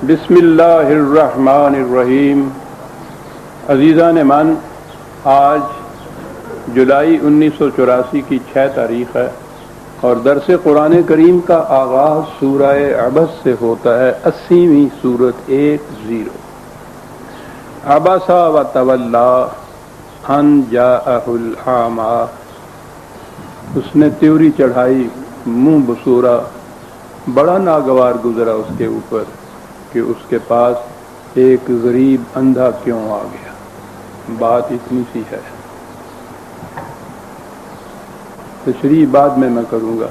بسم اللہ الرحمن الرحیم۔ عزیزان من، آج جولائی 1984 کی 6 تاریخ ہے اور درس قرآن کریم کا آغاز سورہ عبس سے ہوتا ہے، 80ویں سورت 10۔ عبس و تولی ان جاءہ الاعمی، اس نے تیوری چڑھائی، منہ بسورا، بڑا ناگوار گزرا اس کے اوپر کہ اس کے پاس ایک غریب اندھا کیوں آ گیا۔ بات اتنی سی ہے، تشریح بعد میں کروں گا۔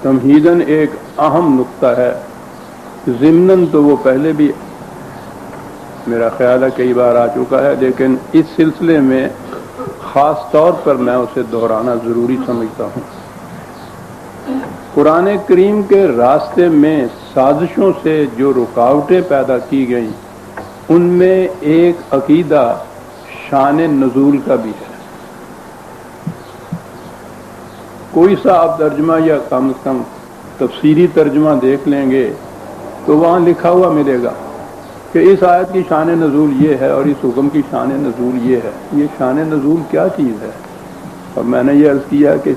تمہیداً ایک اہم نقطہ ہے، ضمناً تو وہ پہلے بھی میرا خیال ہے کئی بار آ چکا ہے، لیکن اس سلسلے میں خاص طور پر میں اسے دہرانا ضروری سمجھتا ہوں۔ قرآن کریم کے راستے میں سازشوں سے جو رکاوٹیں پیدا کی گئیں، ان میں ایک عقیدہ شان نزول کا بھی ہے۔ کوئی سا آپ ترجمہ یا کم از کم تفسیری ترجمہ دیکھ لیں گے تو وہاں لکھا ہوا ملے گا کہ اس آیت کی شان نزول یہ ہے اور اس حکم کی شان نزول یہ ہے۔ یہ شان نزول کیا چیز ہے؟ اور میں نے یہ عرض کیا کہ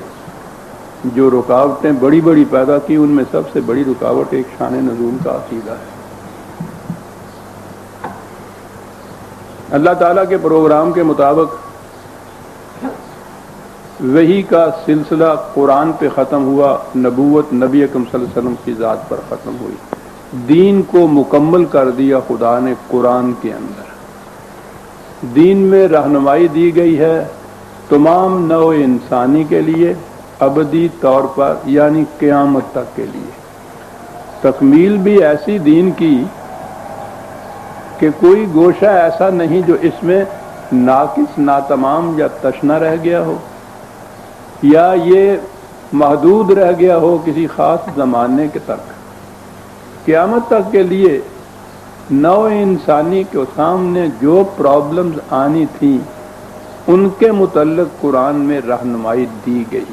جو رکاوٹیں بڑی بڑی پیدا کی، ان میں سب سے بڑی رکاوٹ ایک شان نزول کا عقیدہ ہے۔ اللہ تعالیٰ کے پروگرام کے مطابق وحی کا سلسلہ قرآن پہ ختم ہوا، نبوت نبی اکرم صلی اللہ علیہ وسلم کی ذات پر ختم ہوئی۔ دین کو مکمل کر دیا خدا نے قرآن کے اندر۔ دین میں رہنمائی دی گئی ہے تمام نوع انسانی کے لیے، ابدی طور پر، یعنی قیامت تک کے لیے۔ تکمیل بھی ایسی دین کی کہ کوئی گوشہ ایسا نہیں جو اس میں ناقص، ناتمام یا تشنہ رہ گیا ہو، یا یہ محدود رہ گیا ہو کسی خاص زمانے کے تک۔ قیامت تک کے لیے نوع انسانی کے سامنے جو پرابلمز آنی تھیں، ان کے متعلق قرآن میں رہنمائی دی گئی۔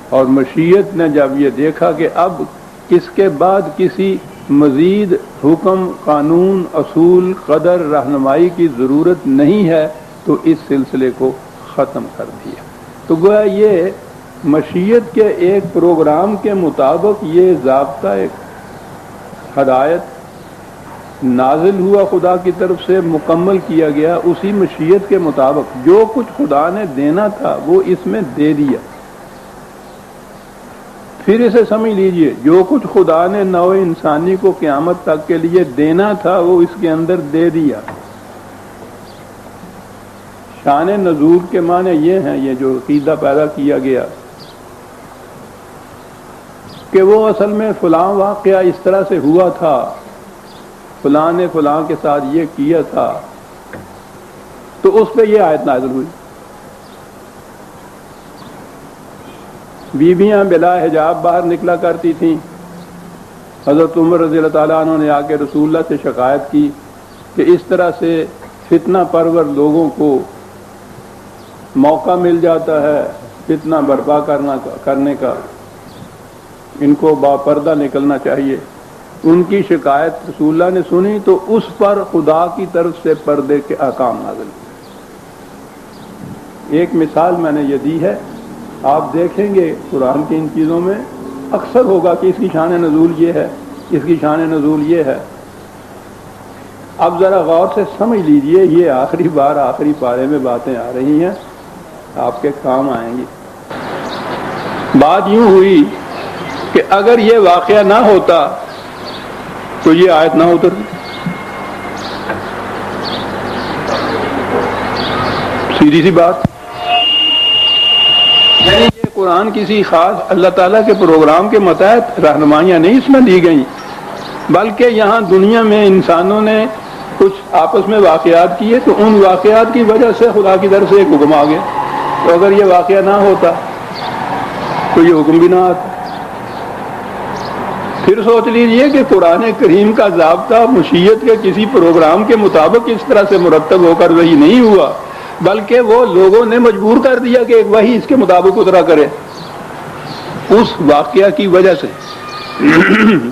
اور مشیت نے جب یہ دیکھا کہ اب اس کے بعد کسی مزید حکم، قانون، اصول، قدر، رہنمائی کی ضرورت نہیں ہے، تو اس سلسلے کو ختم کر دیا۔ تو گویا یہ مشیت کے ایک پروگرام کے مطابق یہ ضابطہ، ایک ہدایت نازل ہوا خدا کی طرف سے، مکمل کیا گیا اسی مشیت کے مطابق۔ جو کچھ خدا نے دینا تھا وہ اس میں دے دیا۔ پھر اسے سمجھ لیجئے، جو کچھ خدا نے نوع انسانی کو قیامت تک کے لیے دینا تھا وہ اس کے اندر دے دیا۔ شان نزول کے معنی یہ ہیں، یہ جو عقیدہ پیدا کیا گیا کہ وہ اصل میں فلاں واقعہ اس طرح سے ہوا تھا، فلاں نے فلاں کے ساتھ یہ کیا تھا، تو اس پہ یہ آیت نازل ہوئی۔ بیویاں بلا حجاب باہر نکلا کرتی تھیں۔ حضرت عمر رضی اللہ تعالیٰ عنہ نے آ کے رسول اللہ سے شکایت کی کہ اس طرح سے فتنہ پرور لوگوں کو موقع مل جاتا ہے فتنہ برپا کرنے کا، ان کو باپردہ نکلنا چاہیے۔ ان کی شکایت رسول اللہ نے سنی تو اس پر خدا کی طرف سے پردے کے احکام نازل ہوئے۔ ایک مثال میں نے یہ دی ہے، آپ دیکھیں گے قرآن کی ان چیزوں میں اکثر ہوگا کہ اس کی شان نزول یہ ہے، اس کی شان نزول یہ ہے۔ اب ذرا غور سے سمجھ لیجئے، یہ آخری بار آخری پارے میں باتیں آ رہی ہیں، آپ کے کام آئیں گی۔ بات یوں ہوئی کہ اگر یہ واقعہ نہ ہوتا تو یہ آیت نہ اترتی۔ سیدھی سی بات۔ یعنی یہ قرآن کسی خاص اللہ تعالیٰ کے پروگرام کے متحد رہنمائیاں نہیں اس میں دی گئیں، بلکہ یہاں دنیا میں انسانوں نے کچھ آپس میں واقعات کیے تو ان واقعات کی وجہ سے خدا کی طرف سے ایک حکم آ گیا۔ تو اگر یہ واقعہ نہ ہوتا تو یہ حکم بھی نہ آتا۔ پھر سوچ لیجئے کہ قرآن کریم کا ضابطہ مشیت کے کسی پروگرام کے مطابق اس طرح سے مرتب ہو کر وہی نہیں ہوا، بلکہ وہ لوگوں نے مجبور کر دیا کہ ایک وحی اس کے مطابق اترا کرے، اس واقعہ کی وجہ سے۔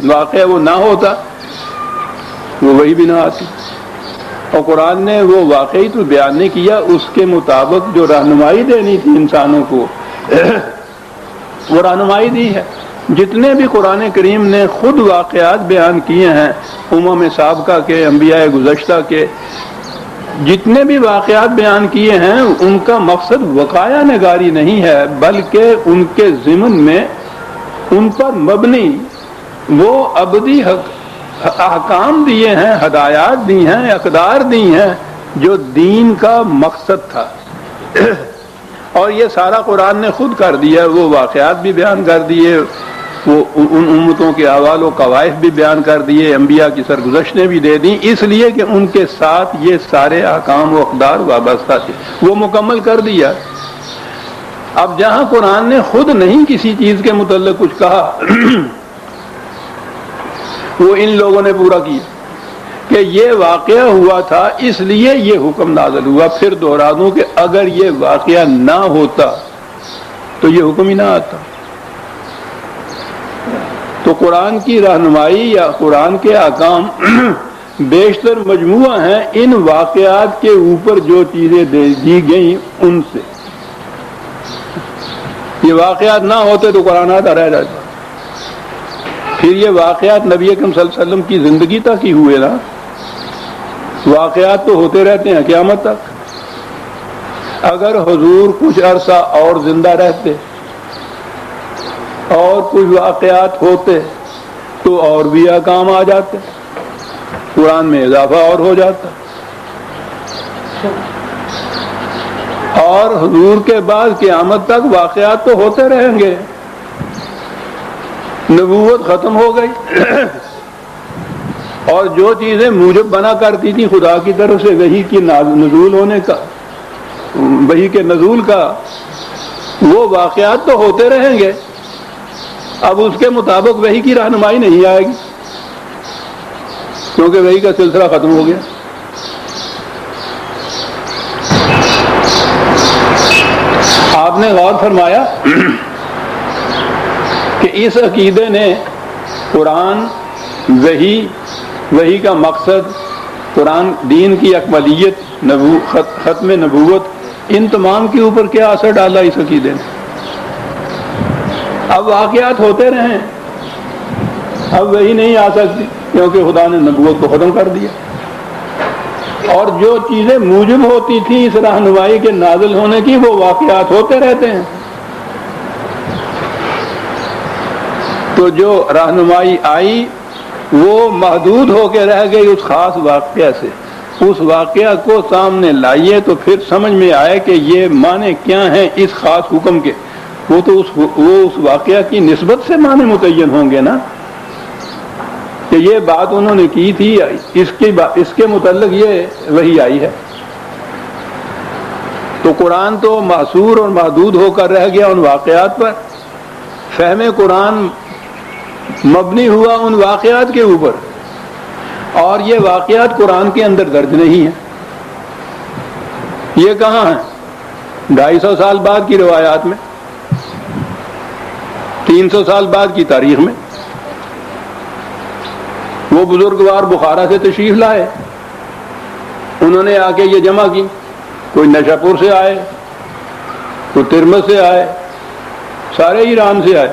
واقعہ وہ نہ ہوتا وہ وہی بھی نہ آتی. اور قرآن نے وہ واقعی تو بیان نہیں کیا، اس کے مطابق جو رہنمائی دینی تھی انسانوں کو وہ رہنمائی دی ہے. جتنے بھی قرآن کریم نے خود واقعات بیان کیے ہیں امم سابقہ کے، انبیاء گزشتہ کے، جتنے بھی واقعات بیان کیے ہیں ان کا مقصد وقایہ نگاری نہیں ہے، بلکہ ان کے ضمن میں ان پر مبنی وہ ابدی احکام دیے ہیں، ہدایات دی ہیں، اقدار دی ہیں جو دین کا مقصد تھا. اور یہ سارا قرآن نے خود کر دیا. وہ واقعات بھی بیان کر دیے، وہ ان امتوں کے احوال و قوائف بھی بیان کر دیے، انبیاء کی سرگزشتیں بھی دے دیں، اس لیے کہ ان کے ساتھ یہ سارے احکام و اقدار وابستہ تھے، وہ مکمل کر دیا. اب جہاں قرآن نے خود نہیں کسی چیز کے متعلق کچھ کہا وہ ان لوگوں نے پورا کیا کہ یہ واقعہ ہوا تھا اس لیے یہ حکم نازل ہوا. پھر دوہرا دوں کہ اگر یہ واقعہ نہ ہوتا تو یہ حکم ہی نہ آتا. تو قرآن کی رہنمائی یا قرآن کے احکام بیشتر مجموعہ ہیں ان واقعات کے اوپر جو چیزیں دی گئیں ان سے. یہ واقعات نہ ہوتے تو قرآن آتا رہ جاتا. پھر یہ واقعات نبی اکرم صلی اللہ علیہ وسلم کی زندگی تک ہی ہوئے نا. واقعات تو ہوتے رہتے ہیں قیامت تک. اگر حضور کچھ عرصہ اور زندہ رہتے اور کچھ واقعات ہوتے تو اور بھی احکام آ جاتے، قرآن میں اضافہ اور ہو جاتا. اور حضور کے بعد قیامت تک واقعات تو ہوتے رہیں گے. نبوت ختم ہو گئی اور جو چیزیں موجب بنا کرتی تھیں خدا کی طرف سے وحی کی نزول ہونے کا، وحی کے نزول کا، وہ واقعات تو ہوتے رہیں گے. اب اس کے مطابق وحی کی رہنمائی نہیں آئے گی کیونکہ وحی کا سلسلہ ختم ہو گیا. آپ نے غور فرمایا کہ اس عقیدے نے قرآن، وحی کا مقصد، قرآن، دین کی اکملیت، ختم نبوت، ان تمام کے اوپر کیا اثر ڈالا اس عقیدے نے؟ اب واقعات ہوتے رہیں، اب وہی نہیں آ سکتی کیونکہ خدا نے نبوت کو ختم کر دیا. اور جو چیزیں موجب ہوتی تھیں اس رہنمائی کے نازل ہونے کی وہ واقعات ہوتے رہتے ہیں. تو جو رہنمائی آئی وہ محدود ہو کے رہ گئی اس خاص واقعہ سے. اس واقعہ کو سامنے لائیے تو پھر سمجھ میں آئے کہ یہ معنی کیا ہیں اس خاص حکم کے. وہ تو اس واقعہ کی نسبت سے معنی متعین ہوں گے نا کہ یہ بات انہوں نے کی تھی، اس کے متعلق یہ وحی آئی ہے. تو قرآن تو محصور اور محدود ہو کر رہ گیا ان واقعات پر. فہم قرآن مبنی ہوا ان واقعات کے اوپر، اور یہ واقعات قرآن کے اندر درج نہیں ہیں. یہ کہاں ہیں؟ 250 سال بعد کی روایات میں، 300 سال بعد کی تاریخ میں. وہ بزرگوار بخارا سے تشریف لائے، انہوں نے آ کے یہ جمع کی. کوئی نشا پور سے آئے، کوئی ترمذ سے آئے، سارے ایران سے آئے.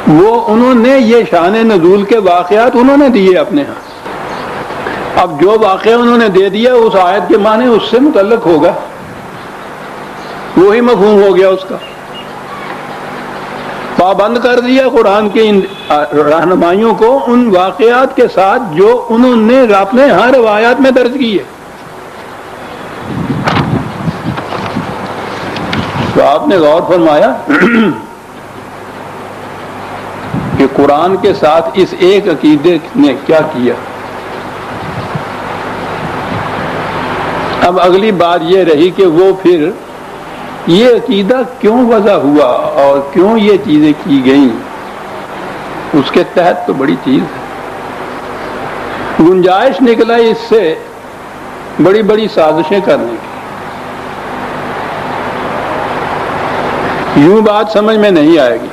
وہ انہوں نے یہ شان نزول کے واقعات انہوں نے دیے اپنے ہاں. اب جو واقعہ انہوں نے دے دیا اس آیت کے معنی اس سے متعلق ہوگا، وہی مفہوم ہو گیا اس کا. پابند کر دیا قرآن کی ان رہنمائیوں کو ان واقعات کے ساتھ جو انہوں نے اپنے ہر روایات میں درج کی ہے. تو آپ نے غور فرمایا کہ قرآن کے ساتھ اس ایک عقیدے نے کیا کیا. اب اگلی بات یہ رہی کہ وہ پھر یہ عقیدہ کیوں وضع ہوا اور کیوں یہ چیزیں کی گئیں. اس کے تحت تو بڑی چیز ہے. گنجائش نکلا اس سے بڑی بڑی سازشیں کرنے کی. یوں بات سمجھ میں نہیں آئے گی.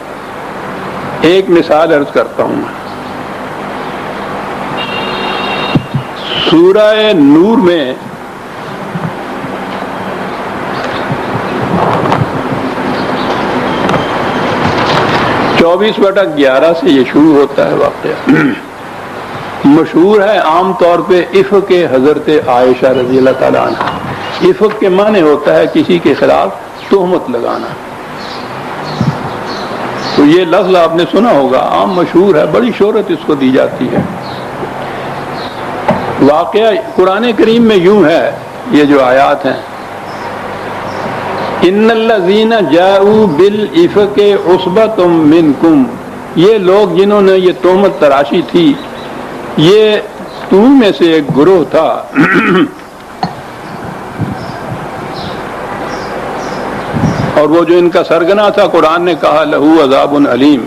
ایک مثال عرض کرتا ہوں میں. سورہ نور میں 24/11 سے یہ شروع ہوتا ہے واقعہ. مشہور ہے عام طور پہ افق حضرت عائشہ رضی اللہ تعالیٰ عنہ. افق کے معنی ہوتا ہے کسی کے خلاف تہمت لگانا. تو یہ لفظ آپ نے سنا ہوگا، عام مشہور ہے، بڑی شہرت اس کو دی جاتی ہے. واقعہ قرآن کریم میں یوں ہے، یہ جو آیات ہیں، ان الذین جاءوا بالافک عصبۃ منکم، یہ لوگ جنہوں نے یہ تہمت تراشی تھی یہ تم میں سے ایک گروہ تھا. اور وہ جو ان کا سرگنا تھا قرآن نے کہا لہو عذاب علیم.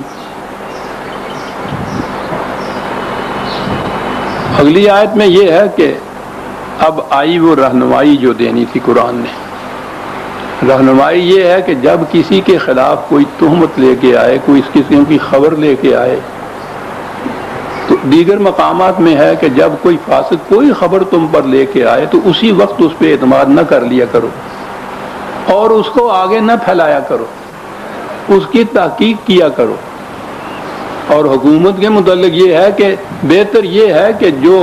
اگلی آیت میں یہ ہے کہ اب آئی وہ رہنمائی جو دینی تھی قرآن نے. رہنمائی یہ ہے کہ جب کسی کے خلاف کوئی تہمت لے کے آئے، کوئی اس قسم کی خبر لے کے آئے، تو دیگر مقامات میں ہے کہ جب کوئی فاسق کوئی خبر تم پر لے کے آئے تو اسی وقت اس پہ اعتماد نہ کر لیا کرو اور اس کو آگے نہ پھیلایا کرو، اس کی تحقیق کیا کرو. اور حکومت کے متعلق یہ ہے کہ بہتر یہ ہے کہ جو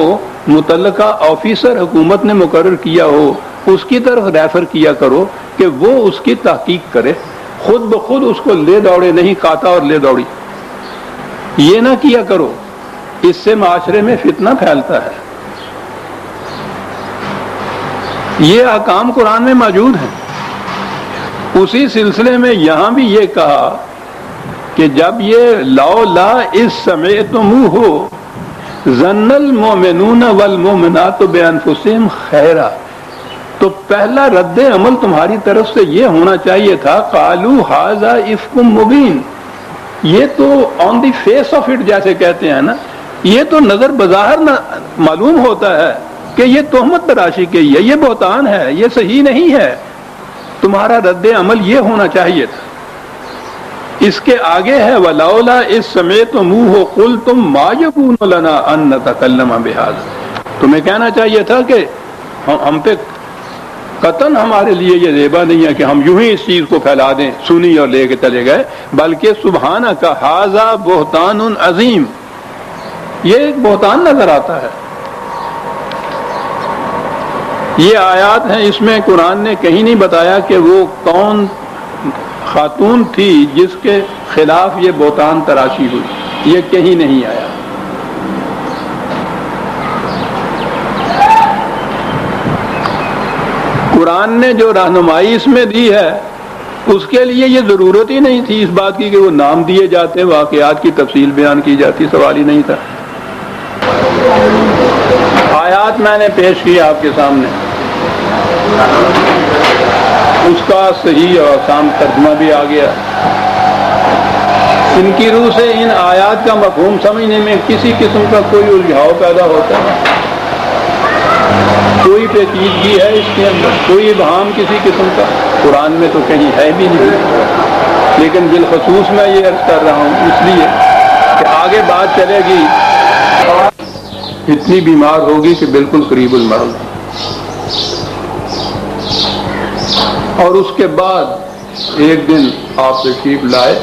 متعلقہ آفیسر حکومت نے مقرر کیا ہو اس کی طرف ریفر کیا کرو کہ وہ اس کی تحقیق کرے، خود بخود اس کو لے دوڑے نہیں، کاتا اور لے دوڑی یہ نہ کیا کرو. اس سے معاشرے میں فتنہ پھیلتا ہے. یہ احکام قرآن میں موجود ہیں. اسی سلسلے میں یہاں بھی یہ کہا کہ جب یہ لولا اذ سمعتموہ ظن المؤمنون والمؤمنات بانفسہم خیرا، تو پہلا رد عمل تمہاری طرف سے یہ ہونا چاہیے تھا قالوا ھذا افک مبین. یہ تو آن دی فیس آف اٹ جیسے کہتے ہیں نا، یہ تو نظر بظاہر معلوم ہوتا ہے کہ یہ تہمت تراشی کی ہے، یہ بہتان ہے، یہ صحیح نہیں ہے. تمہارا رد عمل یہ ہونا چاہیے تھا. اس کے آگے ہے وَلَوْلَا إِذْ سَمِعْتُمُوهُ قُلْتُمْ مَا يَكُونُ لَنَا أَن نَّتَكَلَّمَ بِهَٰذَا. تمہیں کہنا چاہیے تھا کہ ہم پہ قطعاً ہمارے لیے یہ زیبا نہیں ہے کہ ہم یوں ہی اس چیز کو پھیلا دیں، سنی اور لے کے چلے گئے، بلکہ سبحانک ھذا بہتان عظیم. یہ ایک بہتان نظر آتا ہے. یہ آیات ہیں، اس میں قرآن نے کہیں نہیں بتایا کہ وہ کون خاتون تھی جس کے خلاف یہ بہتان تراشی ہوئی، یہ کہیں نہیں آیا. قرآن نے جو رہنمائی اس میں دی ہے اس کے لیے یہ ضرورت ہی نہیں تھی اس بات کی کہ وہ نام دیے جاتے، واقعات کی تفصیل بیان کی جاتی، سوال ہی نہیں تھا. آیات میں نے پیش کی آپ کے سامنے، اس کا صحیح اور آسان ترجمہ بھی آ گیا. ان کی روح سے ان آیات کا مفہوم سمجھنے میں کسی قسم کا کوئی الجھاؤ پیدا ہوتا ہے، کوئی پیچیدگی ہے اس کے اندر، کوئی ابہام کسی قسم کا قرآن میں تو کہیں ہے بھی نہیں. لیکن بالخصوص میں یہ عرض کر رہا ہوں اس لیے کہ آگے بات چلے گی، اتنی بیمار ہوگی کہ بالکل قریب المرض. اور اس کے بعد ایک دن آپ تشریف لائے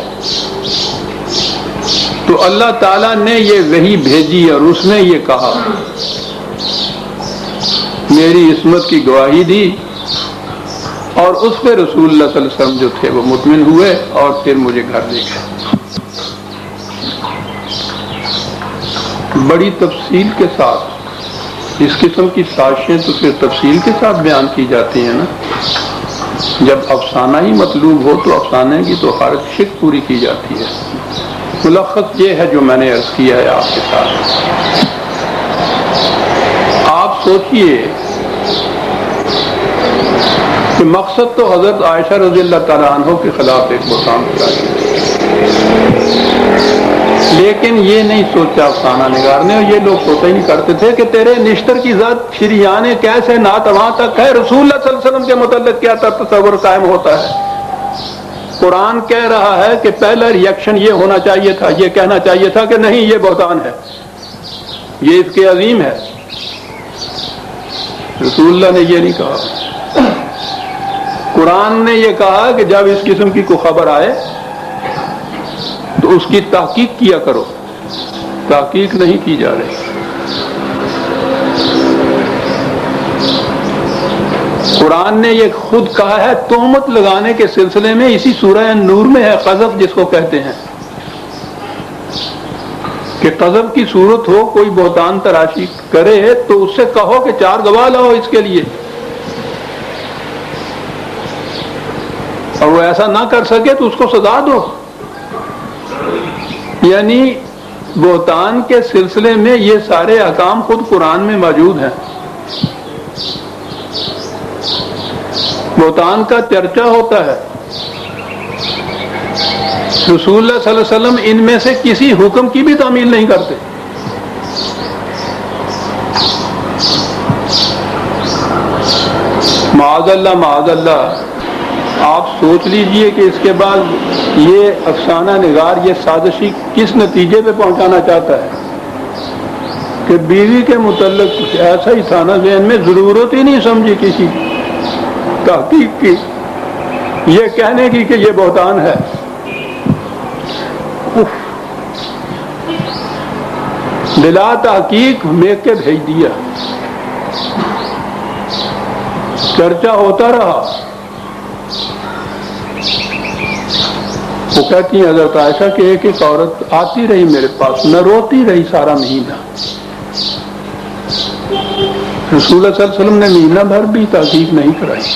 تو اللہ تعالیٰ نے یہ وحی بھیجی اور اس نے یہ کہا، میری عصمت کی گواہی دی، اور اس پہ رسول اللہ صلی اللہ علیہ وسلم جو تھے وہ مطمئن ہوئے اور پھر مجھے گھر لے گئے. بڑی تفصیل کے ساتھ اس قسم کی سازشیں تو پھر تفصیل کے ساتھ بیان کی جاتی ہیں نا. جب افسانہ ہی مطلوب ہو تو افسانے کی تو ہر شک پوری کی جاتی ہے. ملخص یہ ہے جو میں نے عرض کیا ہے آپ کے ساتھ. آپ سوچئے کہ مقصد تو حضرت عائشہ رضی اللہ تعالیٰ عنہ کے خلاف ایک بہتان تراشی، لیکن یہ نہیں سوچا افسانہ نگار نے، اور یہ لوگ سوچا ہی نہیں کرتے تھے کہ تیرے نشتر کی ذات شریان کیسے ناتواں تک ہے، رسول اللہ صلی اللہ علیہ وسلم کے متعلق کیا تصور قائم ہوتا ہے. قرآن کہہ رہا ہے کہ پہلا ریئیکشن یہ ہونا چاہیے تھا، یہ کہنا چاہیے تھا کہ نہیں یہ بہتان ہے، یہ اس کے عظیم ہے۔ رسول اللہ نے یہ نہیں کہا، قرآن نے یہ کہا کہ جب اس قسم کی کوئی خبر آئے تو اس کی تحقیق کیا کرو، تحقیق نہیں کی جا رہی۔ قرآن نے یہ خود کہا ہے تہمت لگانے کے سلسلے میں، اسی سورہ نور میں ہے قذف جس کو کہتے ہیں، کہ قذف کی صورت ہو، کوئی بہتان تراشی کرے تو اس سے کہو کہ 4 گواہ لاؤ اس کے لیے، اور وہ ایسا نہ کر سکے تو اس کو سزا دو۔ یعنی بہتان کے سلسلے میں یہ سارے احکام خود قرآن میں موجود ہیں۔ بہتان کا چرچا ہوتا ہے، رسول اللہ صلی اللہ علیہ وسلم ان میں سے کسی حکم کی بھی تعمیل نہیں کرتے۔ معاذ اللہ معاذ اللہ، آپ سوچ لیجئے کہ اس کے بعد یہ افسانہ نگار یہ سازشی کس نتیجے پہ پہنچانا چاہتا ہے کہ بیوی کے متعلق کچھ ایسا ہی تھا نا ذہن میں، ضرورت ہی نہیں سمجھی کسی تحقیق کی، یہ کہنے کی کہ یہ بہتان ہے۔ بلا تحقیق میک کے بھیج دیا، چرچا ہوتا رہا۔ وہ کہتی ہیں حضرت عائشہ کہ ایک ایک عورت آتی رہی میرے پاس، نہ روتی رہی سارا مہینہ۔ رسول اللہ صلی اللہ علیہ وسلم نے مہینہ بھر بھی تحقیق نہیں کرائی،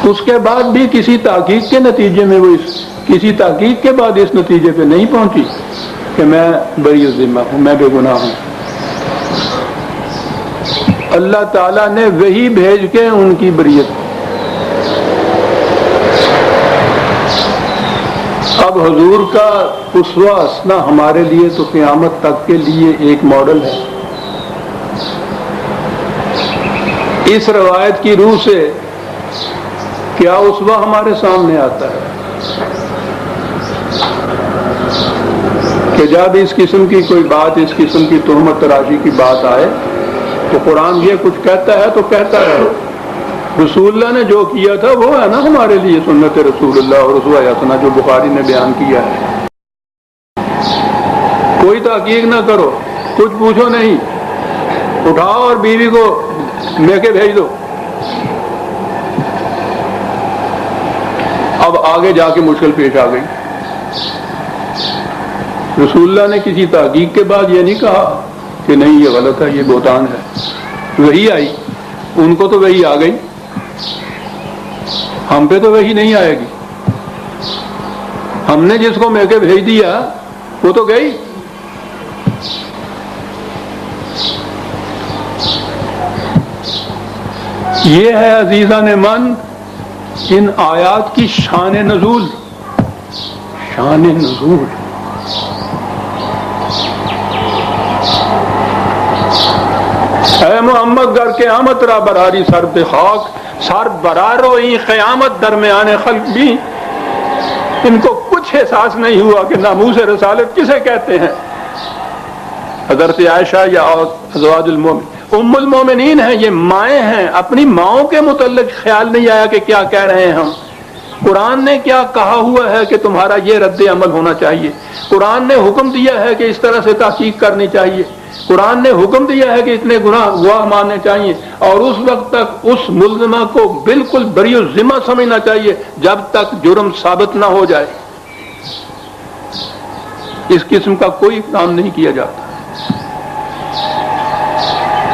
اس کے بعد بھی کسی تحقیق کے نتیجے میں وہ کسی تحقیق کے بعد اس نتیجے پہ نہیں پہنچی کہ میں بری ذمہ ہوں، میں بے گناہ ہوں۔ اللہ تعالیٰ نے وحی بھیج کے ان کی بریت۔ اب حضور کا اسوہ حسنہ ہمارے لیے تو قیامت تک کے لیے ایک ماڈل ہے۔ اس روایت کی روح سے کیا اسوہ ہمارے سامنے آتا ہے کہ جب اس قسم کی کوئی بات، اس قسم کی تہمت تراشی کی بات آئے تو قرآن یہ کچھ کہتا ہے تو کہتا رہے۔ رسول اللہ نے جو کیا تھا وہ ہے نا ہمارے لیے سنت رسول اللہ اور اسوہ حسنہ جو بخاری نے بیان کیا ہے۔ کوئی تحقیق نہ کرو، کچھ پوچھو نہیں، اٹھاؤ اور بیوی کو میکے بھیج دو۔ اب آگے جا کے مشکل پیش آ گئی۔ رسول اللہ نے کسی تحقیق کے بعد یہ نہیں کہا کہ نہیں یہ غلط ہے، یہ بہتان ہے۔ وہی آئی، ان کو تو وہی آ گئی، ہم پہ تو وہی نہیں آئے گی۔ ہم نے جس کو میکے بھیج دیا وہ تو گئی۔ یہ ہے عزیزان من ان آیات کی شان نزول۔ شان نزول اے محمد گر قیامت را براری سر بے خاک، سر برارو این قیامت درمیان خلق بھی۔ ان کو کچھ احساس نہیں ہوا کہ ناموس رسالت کسے کہتے ہیں۔ حضرت عائشہ یا ازواج المومن ام المومنین ہیں، یہ مائیں ہیں، اپنی ماؤں کے متعلق خیال نہیں آیا کہ کیا کہہ رہے ہیں ہم۔ قرآن نے کیا کہا ہوا ہے کہ تمہارا یہ رد عمل ہونا چاہیے، قرآن نے حکم دیا ہے کہ اس طرح سے تحقیق کرنی چاہیے، قرآن نے حکم دیا ہے کہ اتنے گواہ ماننے چاہیے، اور اس وقت تک اس ملزمہ کو بالکل بری ذمہ سمجھنا چاہیے جب تک جرم ثابت نہ ہو جائے۔ اس قسم کا کوئی کام نہیں کیا جاتا۔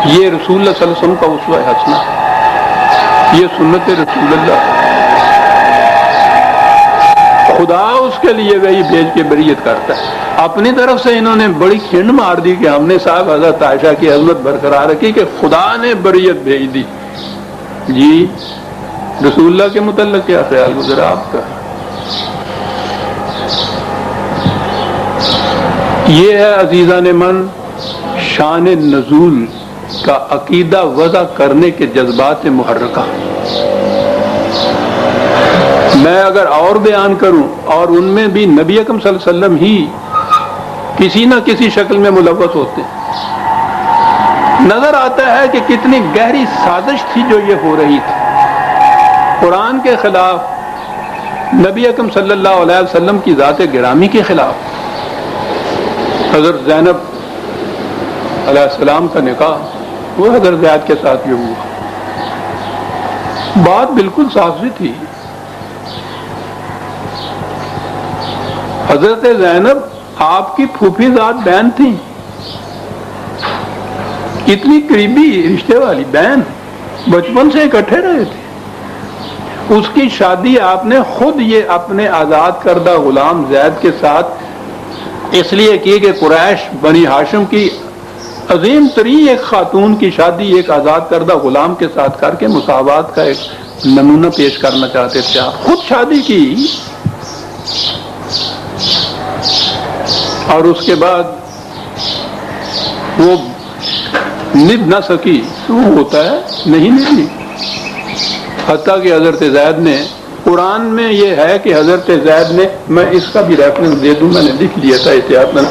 یہ رسول اللہ صلی اللہ علیہ وسلم کا اسوہ حسنہ ہے، یہ سنت رسول اللہ۔ خدا اس کے لیے وہی بھیج کے بریت کرتا ہے۔ اپنی طرف سے انہوں نے بڑی کھنڈ مار دی کہ ہم نے صاحب حضرت عائشہ کی عظمت برقرار رکھی کہ خدا نے بریت بھیج دی۔ جی رسول اللہ کے متعلق کیا خیال گزرا آپ کا؟ یہ ہے عزیزان من شان نزول کا عقیدہ وضع کرنے کے جذبات محرکہ۔ میں اگر اور بیان کروں اور ان میں بھی نبی اکرم صلی اللہ علیہ وسلم ہی کسی نہ کسی شکل میں ملوث ہوتے ہیں، نظر آتا ہے کہ کتنی گہری سازش تھی جو یہ ہو رہی تھی قرآن کے خلاف، نبی اکرم صلی اللہ علیہ وسلم کی ذات گرامی کے خلاف۔ حضرت زینب علیہ السلام کا نکاح وہ حضرت زید کے ساتھ یہ ہوا، بات بالکل صاف تھی۔ حضرت زینب آپ کی پھوپھی ذات بہن تھی، اتنی قریبی رشتے والی بہن، بچپن سے اکٹھے رہے تھے۔ اس کی شادی آپ نے خود یہ اپنے آزاد کردہ غلام زید کے ساتھ اس لیے کی کہ قریش بنی ہاشم کی عظیم ترین ایک خاتون کی شادی ایک آزاد کردہ غلام کے ساتھ کر کے مساوات کا ایک نمونہ پیش کرنا چاہتے تھے۔ آپ خود شادی کی اور اس کے بعد وہ نبھ نہ سکی، وہ ہوتا ہے نہیں نبھی، حتیٰ کہ حضرت زید نے، قرآن میں یہ ہے کہ حضرت زید نے، میں اس کا بھی ریفرنس دے دوں، میں نے لکھ لیا تھا احتیاط میں،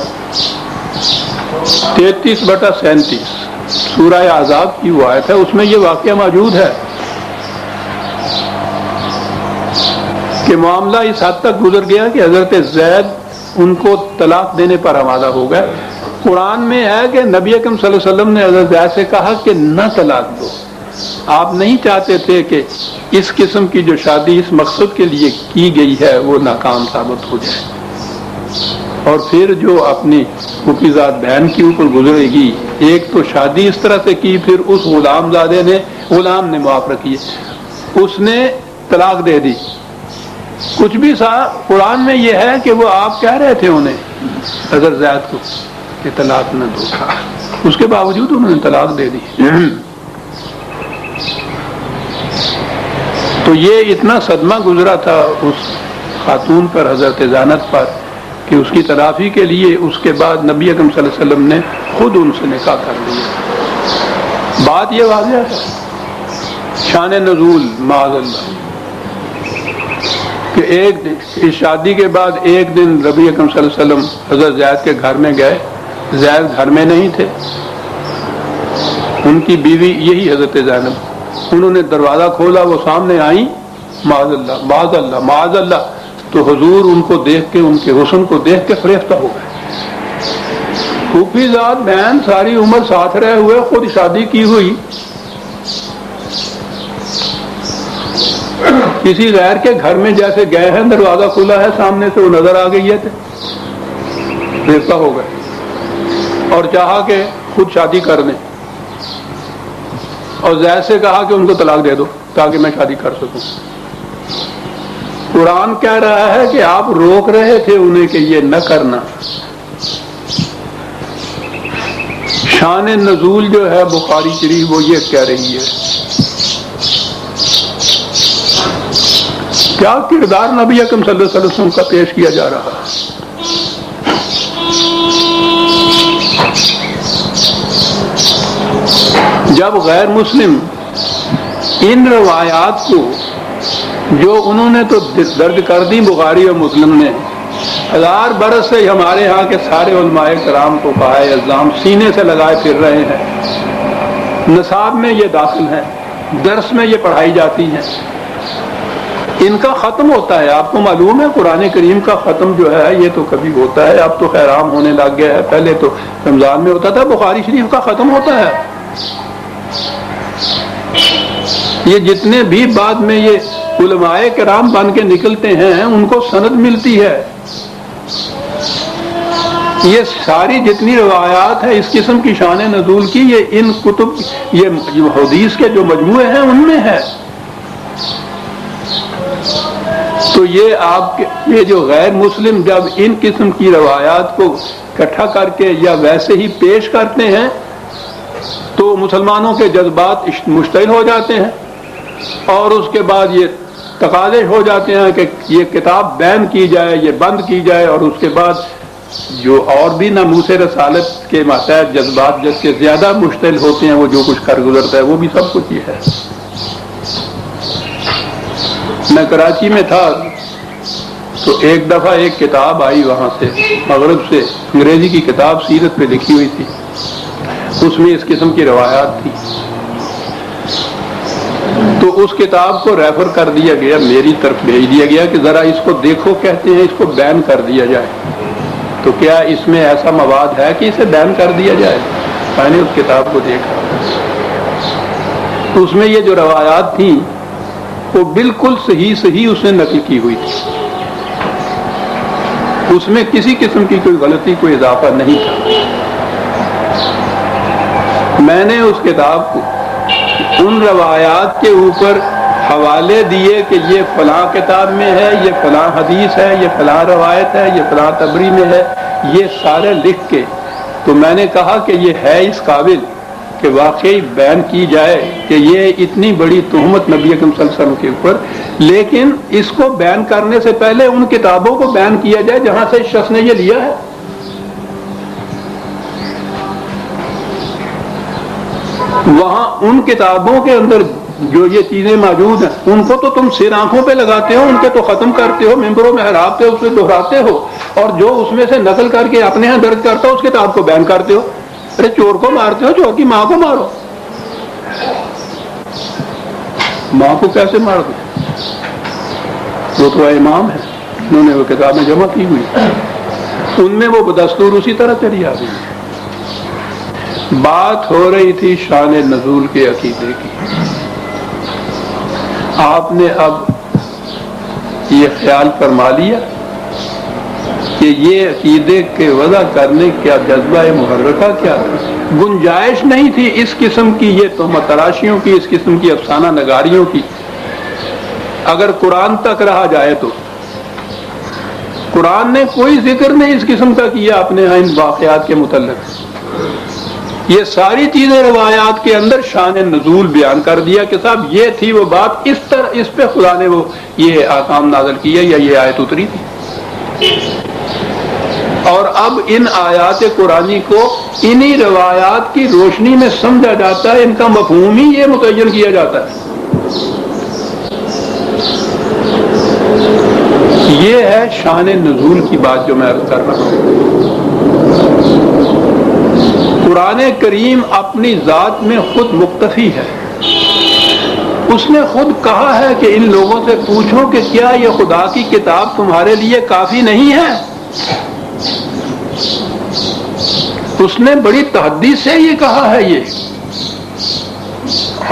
33/37 سورہ احزاب کی وہ آیت ہے، اس میں یہ واقعہ موجود ہے کہ معاملہ اس حد تک گزر گیا کہ حضرت زید ان کو طلاق دینے پر آمادہ ہو گئے۔ قرآن میں ہے کہ نبی اکرم صلی اللہ علیہ وسلم نے حضرت زید سے کہا کہ نہ طلاق دو، آپ نہیں چاہتے تھے کہ اس قسم کی جو شادی اس مقصد کے لیے کی گئی ہے وہ ناکام ثابت ہو جائے۔ اور پھر جو اپنی پھوپھی ذات بہن کے اوپر گزرے گی، ایک تو شادی اس طرح سے کی، پھر اس غلام زادے نے، غلام نے معاف رکھی، اس نے طلاق دے دی۔ کچھ بھی قرآن میں یہ ہے کہ وہ آپ کہہ رہے تھے انہیں، حضرت زید کو، کہ طلاق نہ دو، اس کے باوجود انہوں نے طلاق دے دی۔ تو یہ اتنا صدمہ گزرا تھا اس خاتون پر، حضرت زینب پر، کہ اس کی تلافی کے لیے اس کے بعد نبی اکرم صلی اللہ علیہ وسلم نے خود ان سے نکاح کر لیا۔ بات یہ واضح ہے، شان نزول معاذ اللہ، کہ ایک دن اس شادی کے بعد ایک دن نبی اکرم صلی اللہ علیہ وسلم حضرت زید کے گھر میں گئے، زید گھر میں نہیں تھے، ان کی بیوی یہی حضرت زینب، انہوں نے دروازہ کھولا، وہ سامنے آئیں، معاذ اللہ معاذ اللہ معاذ اللہ، تو حضور ان کو دیکھ کے، ان کے حسن کو دیکھ کے فریفتہ ہو گئے۔ پھوپھی ذات بہن ساری عمر ساتھ رہے ہوئے، خود شادی کی ہوئی، کسی غیر کے گھر میں جیسے گئے ہیں، دروازہ کھلا ہے، سامنے سے وہ نظر آ گئی ہے، فریفتہ ہو گئے اور چاہا کہ خود شادی کر دیں، اور زید سے کہا کہ ان کو طلاق دے دو تاکہ میں شادی کر سکوں۔ قرآن کہہ رہا ہے کہ آپ روک رہے تھے انہیں کہ یہ نہ کرنا۔ شان نزول جو ہے بخاری شریف وہ یہ کہہ رہی ہے۔ کیا کردار نبی اکرم صلی اللہ علیہ وسلم کا پیش کیا جا رہا ہے۔ جب غیر مسلم ان روایات کو، جو انہوں نے تو درج کر دی بخاری اور مسلم نے، 1000 برس سے ہمارے ہاں کے سارے علماء کرام کو پائے الزام سینے سے لگائے پھر رہے ہیں، نصاب میں یہ داخل ہیں، درس میں یہ پڑھائی جاتی ہیں، ان کا ختم ہوتا ہے۔ آپ کو معلوم ہے قرآن کریم کا ختم جو ہے یہ تو کبھی ہوتا ہے، اب تو خیر عام ہونے لگ گیا ہے، پہلے تو رمضان میں ہوتا تھا، بخاری شریف کا ختم ہوتا ہے۔ یہ جتنے بھی بعد میں یہ علماء کرام بن کے نکلتے ہیں ان کو سند ملتی ہے، یہ ساری جتنی روایات ہیں اس قسم کی شان نزول کی، یہ ان کتب، یہ حدیث کے جو مجموعے ہیں ان میں ہے۔ تو یہ آپ کے یہ جو غیر مسلم جب ان قسم کی روایات کو اکٹھا کر کے یا ویسے ہی پیش کرتے ہیں تو مسلمانوں کے جذبات مشتعل ہو جاتے ہیں، اور اس کے بعد یہ تقاضے ہو جاتے ہیں کہ یہ کتاب بین کی جائے، یہ بند کی جائے، اور اس کے بعد جو اور بھی ناموس رسالت کے ماتحت جذبات جس کے زیادہ مشتعل ہوتے ہیں وہ جو کچھ کر گزرتا ہے وہ بھی سب کچھ یہ ہے۔ میں کراچی میں تھا تو ایک دفعہ ایک کتاب آئی وہاں سے مغرب سے، انگریزی کی کتاب سیرت پہ لکھی ہوئی تھی، اس میں اس قسم کی روایات تھی، تو اس کتاب کو ریفر کر دیا گیا، میری طرف بھیج دیا گیا کہ ذرا اس کو دیکھو، کہتے ہیں اس کو بین کر دیا جائے، تو کیا اس میں ایسا مواد ہے کہ اسے بین کر دیا جائے؟ میں نے اس کتاب کو دیکھا تو اس میں یہ جو روایات تھیں وہ بالکل صحیح اس نے نقل کی ہوئی تھی، اس میں کسی قسم کی کوئی غلطی، کوئی اضافہ نہیں تھا۔ میں نے اس کتاب کو ان روایات کے اوپر حوالے دیے کہ یہ فلاں کتاب میں ہے، یہ فلاں حدیث ہے، یہ فلاں روایت ہے، یہ فلاں تبری میں ہے، یہ سارے لکھ کے تو میں نے کہا کہ یہ ہے اس قابل کہ واقعی بیان کی جائے کہ یہ اتنی بڑی تہمت نبی اکرم صلی اللہ علیہ وسلم کے اوپر، لیکن اس کو بیان کرنے سے پہلے ان کتابوں کو بیان کیا جائے جہاں سے اس شخص نے یہ لیا ہے۔ وہاں ان کتابوں کے اندر جو یہ چیزیں موجود ہیں ان کو تو تم سر آنکھوں پہ لگاتے ہو، ان کے تو ختم کرتے ہو، ممبروں میں حراب پہ اسے دہراتے ہو، اور جو اس میں سے نقل کر کے اپنے ہاں درج کرتا ہو اس کتاب کو بیان کرتے ہو۔ ارے چور کو مارتے ہو، چور کی ماں کو مارو، ماں کو کیسے مار دو؟ وہ تو امام ہے، انہوں نے وہ کتابیں جمع کی ہوئی، ان میں وہ بدستور اسی طرح چلی آ گئی۔ بات ہو رہی تھی شان نزول کے عقیدے کی، آپ نے اب یہ خیال فرما لیا کہ یہ عقیدے کے وضع کرنے کا جذبہ محرکہ کیا تھا؟ گنجائش نہیں تھی اس قسم کی یہ تہمت تراشیوں کی، اس قسم کی افسانہ نگاریوں کی۔ اگر قرآن تک رہا جائے تو قرآن نے کوئی ذکر نہیں اس قسم کا کیا اپنے ان واقعات کے متعلق، یہ ساری چیزیں روایات کے اندر شان نزول بیان کر دیا کہ صاحب یہ تھی وہ بات، اس طرح اس پہ خدا نے وہ یہ احکام نازل کیا یا یہ آیت اتری تھی۔ اور اب ان آیات قرآنی کو انہی روایات کی روشنی میں سمجھا جاتا ہے، ان کا مفہوم ہی یہ متعین کیا جاتا ہے۔ یہ ہے شان نزول کی بات جو میں عرض کر رہا ہوں۔ قرآن کریم اپنی ذات میں خود مکتفی ہے، اس نے خود کہا ہے کہ ان لوگوں سے پوچھو کہ کیا یہ خدا کی کتاب تمہارے لیے کافی نہیں ہے؟ اس نے بڑی تحدی سے یہ کہا ہے یہ،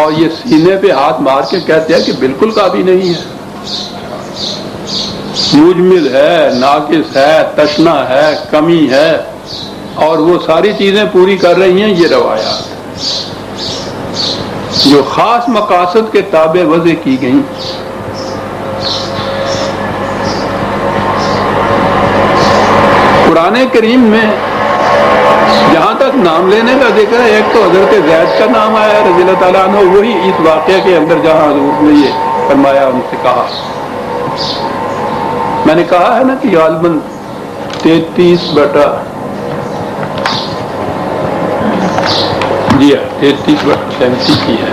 اور یہ سینے پہ ہاتھ مار کے کہتے ہیں کہ بالکل کافی نہیں ہے، مجمل ہے، ناقص ہے، تشنا ہے، کمی ہے، اور وہ ساری چیزیں پوری کر رہی ہیں یہ روایات جو خاص مقاصد کے تابع وضع کی گئیں۔ قرآن کریم میں جہاں تک نام لینے کا ذکر ہے، ایک تو حضرت زید کا نام آیا ہے رضی اللہ تعالیٰ عنہ، وہی اس واقعے کے اندر جہاں حضور نے یہ فرمایا، ان سے کہا، میں نے کہا ہے نا کہ غالباً 33/37 کی ہے۔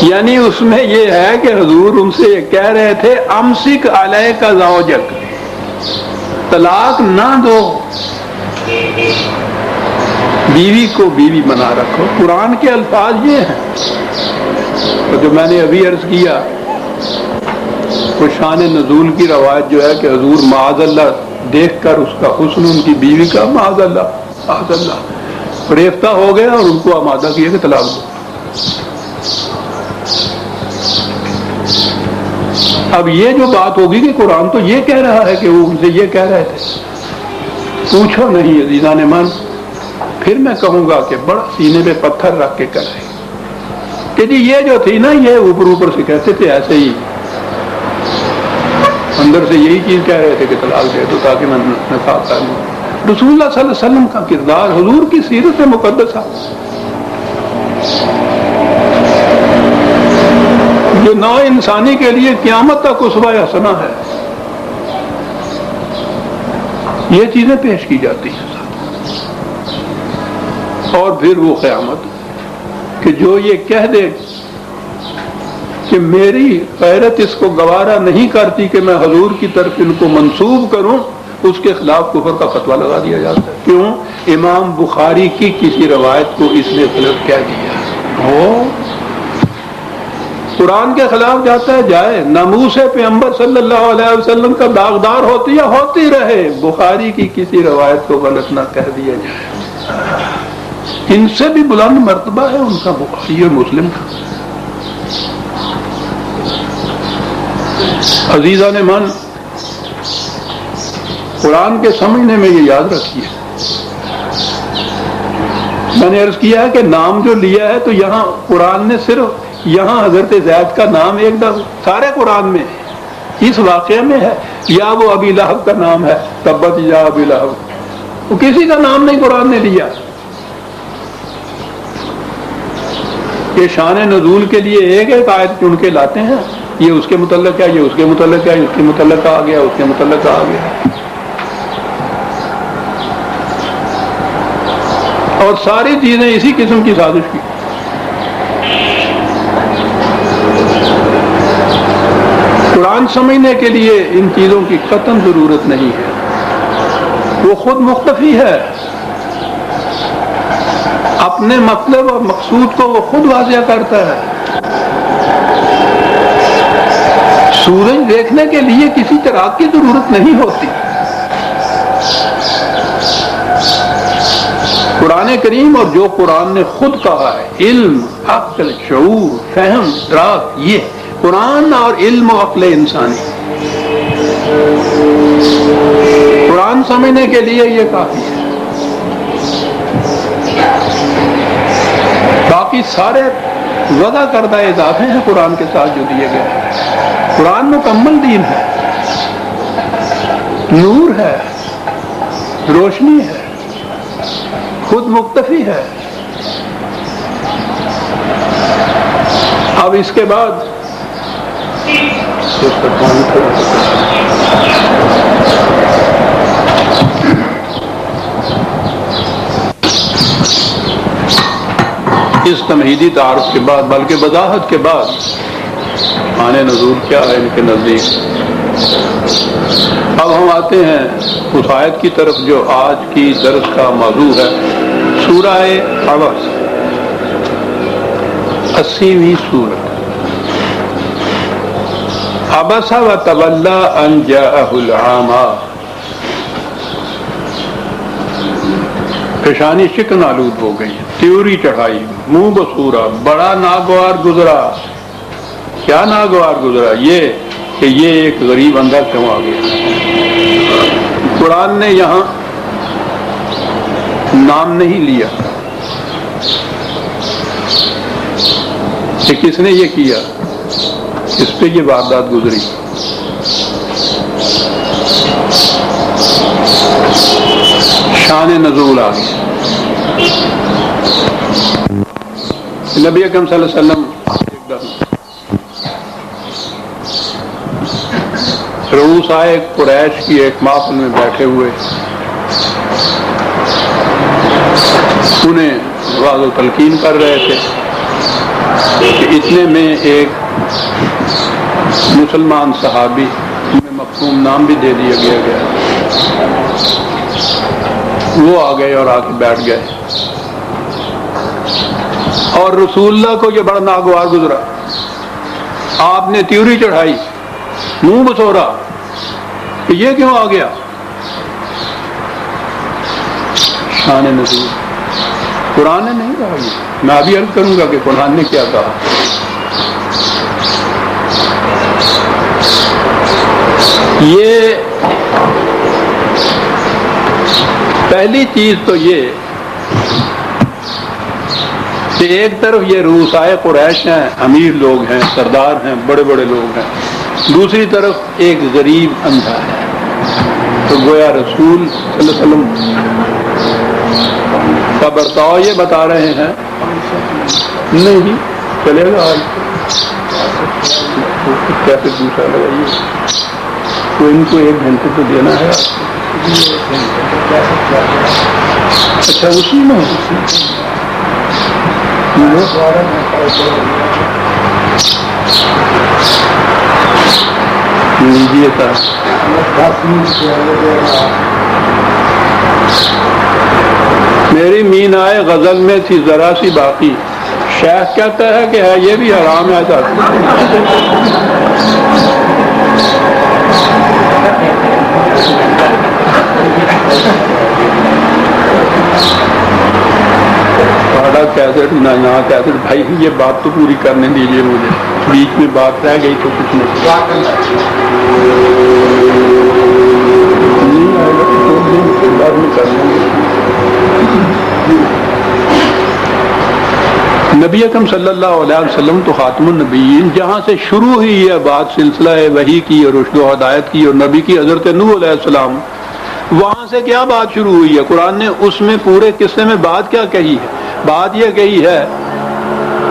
یعنی اس میں یہ ہے کہ حضور ان سے کہہ رہے تھے امسک علیک زوجک، طلاق نہ دو، بیوی کو بیوی بنا رکھو۔ قرآن کے الفاظ یہ ہیں، تو جو میں نے ابھی عرض کیا وہ شان نزول کی روایت جو ہے کہ حضور معاذ اللہ دیکھ کر اس کا حسن ان کی بیوی کا معاذ اللہ فریفتہ ہو گیا اور ان کو آمادہ کیا کہ طلاق دو۔ اب یہ جو بات ہوگی کہ قرآن تو یہ کہہ رہا ہے کہ وہ ان سے یہ کہہ رہے تھے، پوچھو نہیں عزیزان من، پھر میں کہوں گا کہ بڑا سینے پہ پتھر رکھ کے کرے کہ جی یہ جو تھی نا یہ اوپر سے کہتے تھے، ایسے ہی اندر سے یہی چیز کہہ رہے تھے کہ طلاق دے دو تاکہ میں نکاح کر لوں۔ رسول اللہ صلی اللہ علیہ وسلم کا کردار، حضور کی سیرت مقدسہ جو نوع انسانی کے لیے قیامت تک اسوہ حسنہ ہے، یہ چیزیں پیش کی جاتی ہیں. اور پھر وہ قیامت کہ جو یہ کہہ دے کہ میری غیرت اس کو گوارا نہیں کرتی کہ میں حضور کی طرف ان کو منسوب کروں، اس کے خلاف کفر کا فتویٰ لگا دیا جاتا ہے. کیوں؟ امام بخاری کی کسی روایت کو اس نے غلط کہہ دیا. قرآن کے خلاف جاتا ہے، جائے. ناموس پیغمبر صلی اللہ علیہ وسلم کا داغدار ہوتی ہے، ہوتی رہے. بخاری کی کسی روایت کو غلط نہ کہہ دیا جائے. ان سے بھی بلند مرتبہ ہے ان کا بخاری اور مسلم کا. عزیزان من، قرآن کے سمجھنے میں یہ یاد رکھیے. میں نے عرض کیا ہے کہ نام جو لیا ہے تو یہاں قرآن نے صرف یہاں حضرت زید کا نام ایک دفعہ سارے قرآن میں اس واقعے میں ہے، یا وہ ابی لہب کا نام ہے، تبت یا ابی لہب، وہ کسی کا نام نہیں قرآن نے لیا. یہ شان نزول کے لیے ایک ایک آیت چن کے لاتے ہیں، یہ اس کے متعلق ہے، یہ اس کے متعلق ہے، اس کے متعلق آ گیا، اس کے متعلق آ گیا. اور ساری چیزیں اسی قسم کی سازش کی. قرآن سمجھنے کے لیے ان چیزوں کی قطعاً ضرورت نہیں ہے، وہ خود مختفی ہے. اپنے مطلب اور مقصود کو وہ خود واضح کرتا ہے. سورج دیکھنے کے لیے کسی چراغ کی ضرورت نہیں ہوتی. قرآن کریم اور جو قرآن نے خود کہا ہے، علم، عقل، شعور، فہم، ادراک، یہ قرآن اور علم و عقل انسانی، قرآن سمجھنے کے لیے یہ کافی ہے. باقی سارے وضع کردہ اضافے ہیں قرآن کے ساتھ جو دیے گئے ہیں. قرآن مکمل دین ہے، نور ہے، روشنی ہے، خود مکتفی ہے. اب اس کے بعد اس تمہیدی تعارف کے بعد، بلکہ وضاحت کے بعد، آنے نزول کیا ہے ان کے نزدیک. اب ہم آتے ہیں اس آیت کی طرف جو آج کی درس کا موضوع ہے، سورہ عبس، 80ویں سورت. عبس وتولی ان جاءہ العامی، پیشانی شکن آلود ہو گئی، تیوری چڑھائی، منہ بسورا، بڑا ناگوار گزرا. کیا ناگوار گزرا؟ یہ کہ یہ ایک غریب اندر کیوں آ گیا. قرآن نے یہاں نام نہیں لیا کہ کس نے یہ کیا، اس پہ یہ واردات گزری. شان نزول آ گئی. نبی اکرم صلی اللہ علیہ وسلم رؤسائے قریش کی ایک محفل میں بیٹھے ہوئے، انہیں واضح و تلقین کر رہے تھے کہ اتنے میں ایک مسلمان صحابی، جنہیں مخصوم نام بھی دے دیا گیا، وہ آ گئے اور آ کے بیٹھ گئے. اور رسول اللہ کو یہ بڑا ناگوار گزرا. آپ نے تیوری چڑھائی، منہ بسورا کہ یہ کیوں آ گیا. شان نزول قرآن نے نہیں کہا. یہ میں ابھی عرض کروں گا کہ قرآن نے کیا کہا. یہ پہلی چیز تو یہ کہ ایک طرف یہ رؤسائے قریش ہیں، امیر لوگ ہیں، سردار ہیں، بڑے بڑے لوگ ہیں، دوسری طرف ایک غریب اندھا ہے. تو گویا رسول صلی اللہ علیہ وسلم کا برتاؤ یہ بتا رہے ہیں. نہیں چلے گا آج کیسے دوسرا لگائیے. تو ان کو 1 گھنٹے تو دینا ہے. اچھا اسی میں لیجیے تھا. میری مین آئے غزل میں تھی ذرا سی باقی، شیخ کہتا ہے کہ ہے یہ بھی حرام ہے. کیسٹ نہ یہاں کیسٹ. بھائی یہ بات تو پوری کرنے دیجیے مجھے، بیچ میں بات رہ گئی تو کچھ نہیں نبی اکرم صلی اللہ علیہ وسلم تو خاتم النبیین. جہاں سے شروع ہوئی یہ بات سلسلہ وحی کی اور رشد و ہدایت کی اور نبی کی حضرت نوح علیہ السلام، وہاں سے کیا بات شروع ہوئی ہے؟ قرآن نے اس میں پورے قصے میں بات کیا کہی ہے؟ بات یہ کہی ہے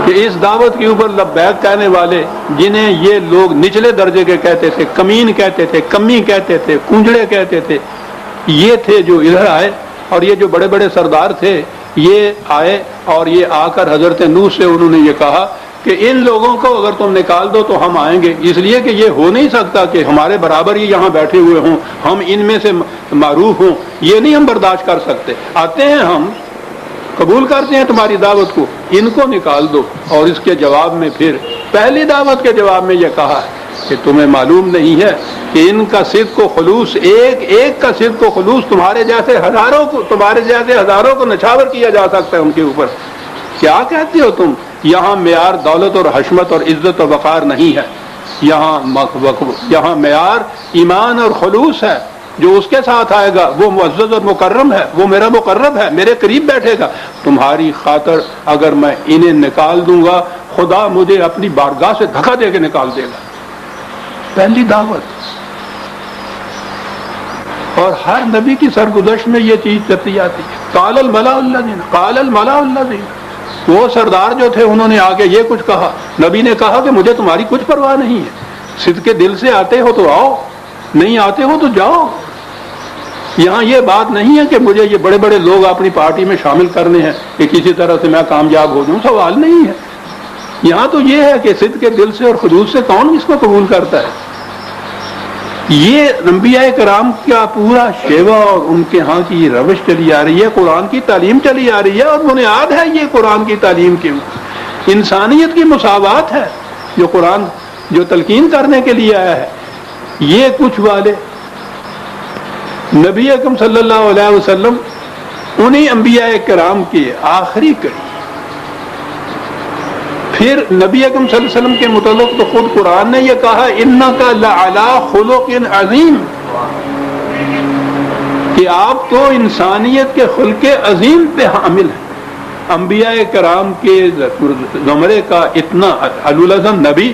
کہ اس دعوت کے اوپر لبیک کہنے والے، جنہیں یہ لوگ نچلے درجے کے کہتے تھے، کمین کہتے تھے، کمی کہتے تھے، کنجڑے کہتے تھے، یہ تھے جو ادھر آئے. اور یہ جو بڑے بڑے سردار تھے یہ آئے اور یہ آ کر حضرت نوح سے انہوں نے یہ کہا کہ ان لوگوں کو اگر تم نکال دو تو ہم آئیں گے، اس لیے کہ یہ ہو نہیں سکتا کہ ہمارے برابر ہی یہاں بیٹھے ہوئے ہوں، ہم ان میں سے معروف ہوں، یہ نہیں ہم برداشت کر سکتے. آتے ہیں، ہم قبول کرتے ہیں تمہاری دعوت کو، ان کو نکال دو. اور اس کے جواب میں پھر پہلی دعوت کے جواب میں یہ کہا کہ تمہیں معلوم نہیں ہے کہ ان کا صدق و خلوص، ایک ایک کا صدق و خلوص تمہارے جیسے ہزاروں کو نچھاور کیا جا سکتا ہے ان کے اوپر. کیا کہتے ہو تم؟ یہاں معیار دولت اور حشمت اور عزت و وقار نہیں ہے، یہاں معیار ایمان اور خلوص ہے. جو اس کے ساتھ آئے گا وہ معزز اور مکرم ہے، وہ میرا مقرب ہے، میرے قریب بیٹھے گا. تمہاری خاطر اگر میں انہیں نکال دوں گا، خدا مجھے اپنی بارگاہ سے دھکا دے کے نکال دے گا. پہلی دعوت. اور ہر نبی کی سرگزشت میں یہ چیز چلتی آتی ہے. قال الملأ الذین، وہ سردار جو تھے انہوں نے آ کے یہ کچھ کہا. نبی نے کہا کہ مجھے تمہاری کچھ پرواہ نہیں ہے، صدق دل سے آتے ہو تو آؤ، نہیں آتے ہو تو جاؤ. یہاں یہ بات نہیں ہے کہ مجھے یہ بڑے بڑے لوگ اپنی پارٹی میں شامل کرنے ہیں کہ کسی طرح سے میں کامیاب ہو جاؤں. سوال نہیں ہے. یہاں تو یہ ہے کہ صدق کے دل سے اور خلوص سے کون اس کو قبول کرتا ہے. یہ انبیاء کرام کا پورا شیوا اور ان کے ہاں کی روش چلی آ رہی ہے، قرآن کی تعلیم چلی آ رہی ہے. اور بنیاد ہے یہ قرآن کی تعلیم کی انسانیت کی مساوات ہے جو قرآن جو تلقین کرنے کے لیے آیا ہے. یہ کچھ والے نبی اکرم صلی اللہ علیہ وسلم انہی انبیاء کرام کی آخری کڑی. پھر نبی اکرم صلی اللہ علیہ وسلم کے متعلق تو خود قرآن نے یہ کہا انک لعلی خلق عظیم، کہ آپ تو انسانیت کے خلق عظیم پہ حامل ہیں. انبیاء کرام کے زمرے کا اتنا العظم نبی،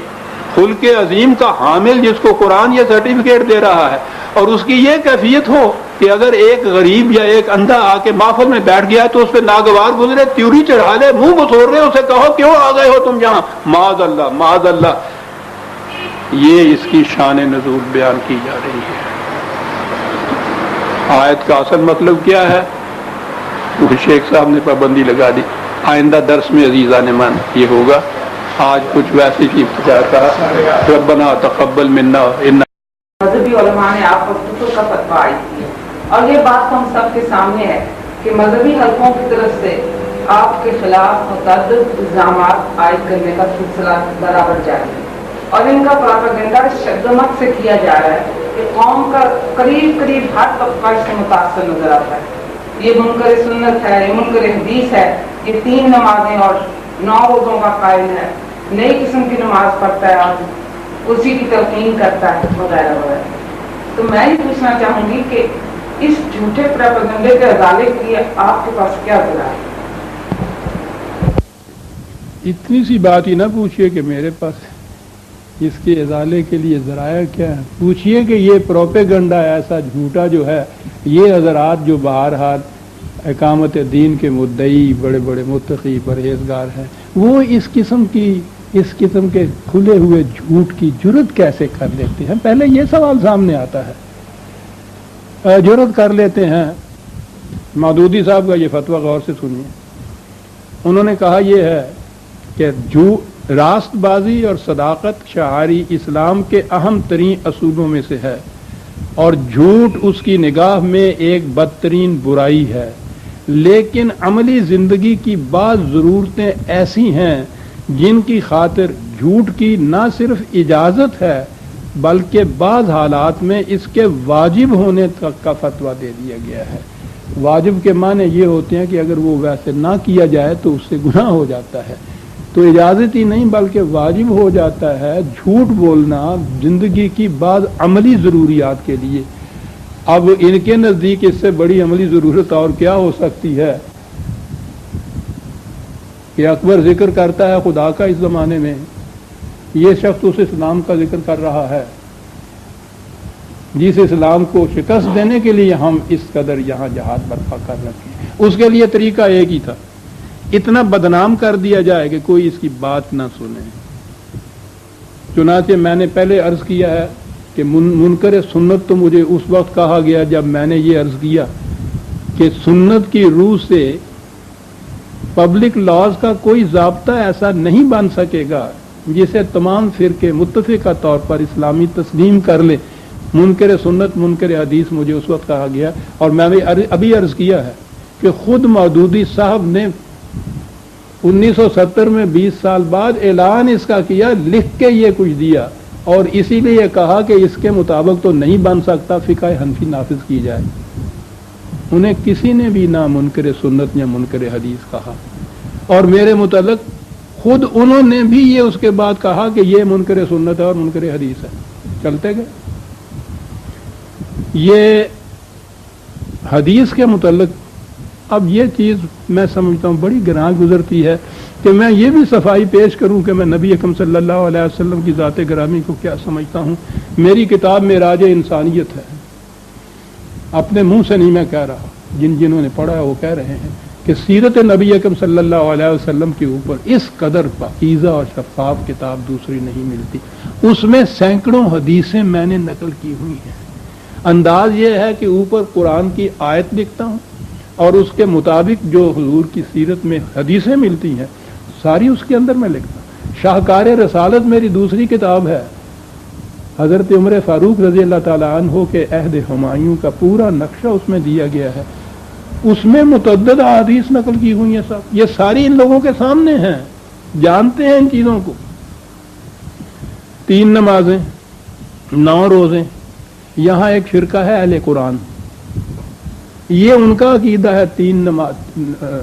خلق عظیم کا حامل، جس کو قرآن یہ سرٹیفکیٹ دے رہا ہے. اور اس کی یہ کیفیت ہو کہ اگر ایک غریب یا ایک اندھا آ کے محفل میں بیٹھ گیا تو اس پہ ناگوار گزرے، تیوری چڑھا لے، منہ بسور رہے، اسے کہو کیوں آ گئے ہو تم یہاں، معاذ اللہ معاذ اللہ. یہ اس کی شان نزول بیان کی جا رہی ہے. آیت کا اصل مطلب کیا ہے؟ شیخ صاحب نے پابندی لگا دی. آئندہ درس میں عزیزان من یہ ہوگا. آج کچھ ویسی چیز کہا ربنا تقبل منا. مذہبی علماء نے آپ پر کفر کا فتویٰ عائد کیا، اور یہ بات تو ہم سب کے سامنے ہے کہ مذہبی حلقوں کی طرف سے آپ کے خلاف متعدد الزامات عائد کرنے کا سلسلہ برابر جاری ہے. اور ان کا پروپیگنڈا شدت سے کیا جا رہا ہے کہ قوم کا قریب ہر طبقہ اس سے متاثر نظر آتا ہے. یہ منکر سنت ہے، یہ منکر حدیث ہے، یہ 3 نمازیں اور 9 روزوں کا قائل ہے، نئی قسم کی نماز پڑھتا ہے اور اسی کی تلقین کرتا ہے وغیرہ وغیرہ. تو میں یہ پوچھنا چاہوں گی کہ اس جھوٹے پروپیگنڈے کے ازالے کی آپ کے پاس کیا ذرائع ہے؟ اتنی سی بات ہی نہ پوچھئے کہ میرے پاس اس کے ازالے کے لیے ذرائع کیا ہے. پوچھئے کہ یہ پروپیگنڈا ایسا جھوٹا جو ہے، یہ حضرات جو بہرحال اقامت دین کے مدعی، بڑے بڑے متقی پرہیزگار ہیں، وہ اس قسم کی اس قسم کے کھلے ہوئے جھوٹ کی جرت کیسے کر لیتے ہیں؟ پہلے یہ سوال سامنے آتا ہے، جرت کر لیتے ہیں۔ مودودی صاحب کا یہ فتویٰ غور سے سنیے، انہوں نے کہا یہ ہے کہ راست بازی اور صداقت شعاری اسلام کے اہم ترین اصولوں میں سے ہے، اور جھوٹ اس کی نگاہ میں ایک بدترین برائی ہے، لیکن عملی زندگی کی بعض ضرورتیں ایسی ہیں جن کی خاطر جھوٹ کی نہ صرف اجازت ہے بلکہ بعض حالات میں اس کے واجب ہونے تک کا فتویٰ دے دیا گیا ہے۔ واجب کے معنی یہ ہوتے ہیں کہ اگر وہ ویسے نہ کیا جائے تو اس سے گناہ ہو جاتا ہے، تو اجازت ہی نہیں بلکہ واجب ہو جاتا ہے جھوٹ بولنا زندگی کی بعض عملی ضروریات کے لیے۔ اب ان کے نزدیک اس سے بڑی عملی ضرورت اور کیا ہو سکتی ہے کہ اکبر ذکر کرتا ہے خدا کا اس زمانے میں، یہ شخص اس اسلام کا ذکر کر رہا ہے جس اسلام کو شکست دینے کے لیے ہم اس قدر یہاں جہاد برپا کر رکھے ہیں۔ اس کے لیے طریقہ ایک ہی تھا، اتنا بدنام کر دیا جائے کہ کوئی اس کی بات نہ سنے۔ چنانچہ میں نے پہلے عرض کیا ہے کہ منکر سنت تو مجھے اس وقت کہا گیا جب میں نے یہ عرض کیا کہ سنت کی روح سے پبلک لاز کا کوئی ضابطہ ایسا نہیں بن سکے گا جسے تمام فرقے متفقہ طور پر اسلامی تسلیم کر لے۔ منکر سنت منکر حدیث مجھے اس وقت کہا گیا، اور میں نے ابھی عرض کیا ہے کہ خود مودودی صاحب نے 1970 میں 20 سال بعد اعلان اس کا کیا، لکھ کے یہ کچھ دیا، اور اسی لیے کہا کہ اس کے مطابق تو نہیں بن سکتا، فقہ حنفی نافذ کی جائے۔ انہیں کسی نے بھی نہ منکر سنت یا منکر حدیث کہا، اور میرے متعلق خود انہوں نے بھی یہ اس کے بعد کہا کہ یہ منکر سنت ہے اور منکر حدیث ہے۔ چلتے گئے۔ یہ حدیث کے متعلق اب یہ چیز میں سمجھتا ہوں بڑی گراں گزرتی ہے کہ میں یہ بھی صفائی پیش کروں کہ میں نبی اکرم صلی اللہ علیہ وسلم کی ذات گرامی کو کیا سمجھتا ہوں۔ میری کتاب معراج انسانیت ہے، اپنے منہ سے نہیں میں کہہ رہا، جنہوں نے پڑھا ہے وہ کہہ رہے ہیں کہ سیرت نبی اکرم صلی اللہ علیہ وسلم کے اوپر اس قدر پاکیزہ اور شفاف کتاب دوسری نہیں ملتی۔ اس میں سینکڑوں حدیثیں میں نے نقل کی ہوئی ہیں۔ انداز یہ ہے کہ اوپر قرآن کی آیت لکھتا ہوں اور اس کے مطابق جو حضور کی سیرت میں حدیثیں ملتی ہیں ساری اس کے اندر میں لکھتا ہوں۔ شاہکار رسالت میری دوسری کتاب ہے، حضرت عمر فاروق رضی اللہ تعالیٰ عنہ کے عہد ہمایوں کا پورا نقشہ اس میں دیا گیا ہے، اس میں متعدد احادیث نقل کی ہوئی ہیں صاحب، یہ ساری ان لوگوں کے سامنے ہیں، جانتے ہیں ان چیزوں کو۔ 3 نمازیں، 9 روزے، یہاں ایک فرقہ ہے اہل قرآن، یہ ان کا عقیدہ ہے 3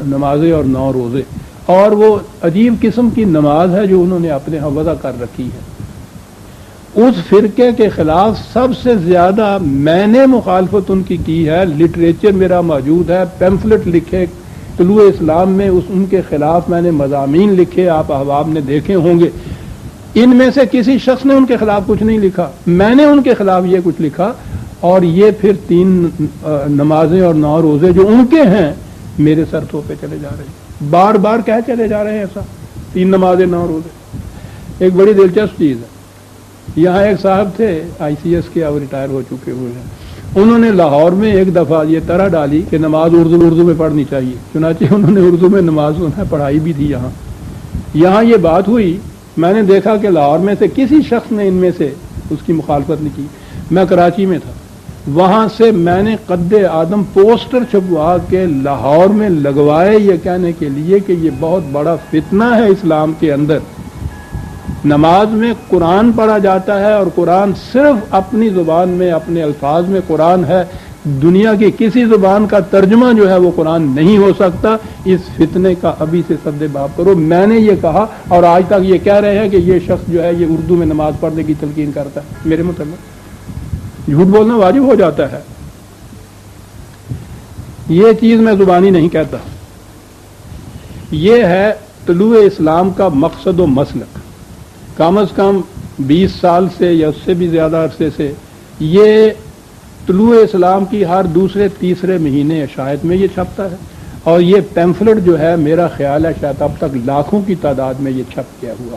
نمازیں اور 9 روزے، اور وہ عجیب قسم کی نماز ہے جو انہوں نے اپنے ہاں وضع کر رکھی ہے۔ اس فرقے کے خلاف سب سے زیادہ میں نے مخالفت ان کی ہے، لٹریچر میرا موجود ہے، پیمفلٹ لکھے طلوع اسلام میں ان کے خلاف میں نے مضامین لکھے، آپ احباب نے دیکھے ہوں گے۔ ان میں سے کسی شخص نے ان کے خلاف کچھ نہیں لکھا، میں نے ان کے خلاف یہ کچھ لکھا، اور یہ پھر 3 نمازیں اور 9 روزے جو ان کے ہیں میرے سر تھوپے چلے جا رہے ہیں، بار بار کہہ چلے جا رہے ہیں ایسا 3 نمازیں 9 روزے۔ ایک بڑی دلچسپ چیز ہے، یہاں ایک صاحب تھے ICS کے، اب ریٹائر ہو چکے ہوئے ہیں، انہوں نے لاہور میں ایک دفعہ یہ طرح ڈالی کہ نماز اردو میں پڑھنی چاہیے، چنانچہ انہوں نے اردو میں نماز پڑھائی بھی تھی۔ یہاں یہ بات ہوئی، میں نے دیکھا کہ لاہور میں سے کسی شخص نے ان میں سے اس کی مخالفت نہیں کی۔ میں کراچی میں تھا، وہاں سے میں نے قد آدم پوسٹر چھپوا کے لاہور میں لگوائے یہ کہنے کے لیے کہ یہ بہت بڑا فتنہ ہے اسلام کے اندر، نماز میں قرآن پڑھا جاتا ہے اور قرآن صرف اپنی زبان میں اپنے الفاظ میں قرآن ہے، دنیا کی کسی زبان کا ترجمہ جو ہے وہ قرآن نہیں ہو سکتا، اس فتنے کا ابھی سے سد باب کرو۔ میں نے یہ کہا، اور آج تک یہ کہہ رہے ہیں کہ یہ شخص جو ہے یہ اردو میں نماز پڑھنے کی تلقین کرتا ہے۔ میرے مطلب جھوٹ بولنا واجب ہو جاتا ہے، یہ چیز میں زبانی نہیں کہتا، یہ ہے طلوع اسلام کا مقصد و مسلک۔ کم از کم 20 سال سے یا اس سے بھی زیادہ عرصے سے یہ طلوع اسلام کی ہر دوسرے تیسرے مہینے شاید میں یہ چھپتا ہے، اور یہ پیمفلٹ جو ہے میرا خیال ہے شاید اب تک لاکھوں کی تعداد میں یہ چھپ گیا ہوا۔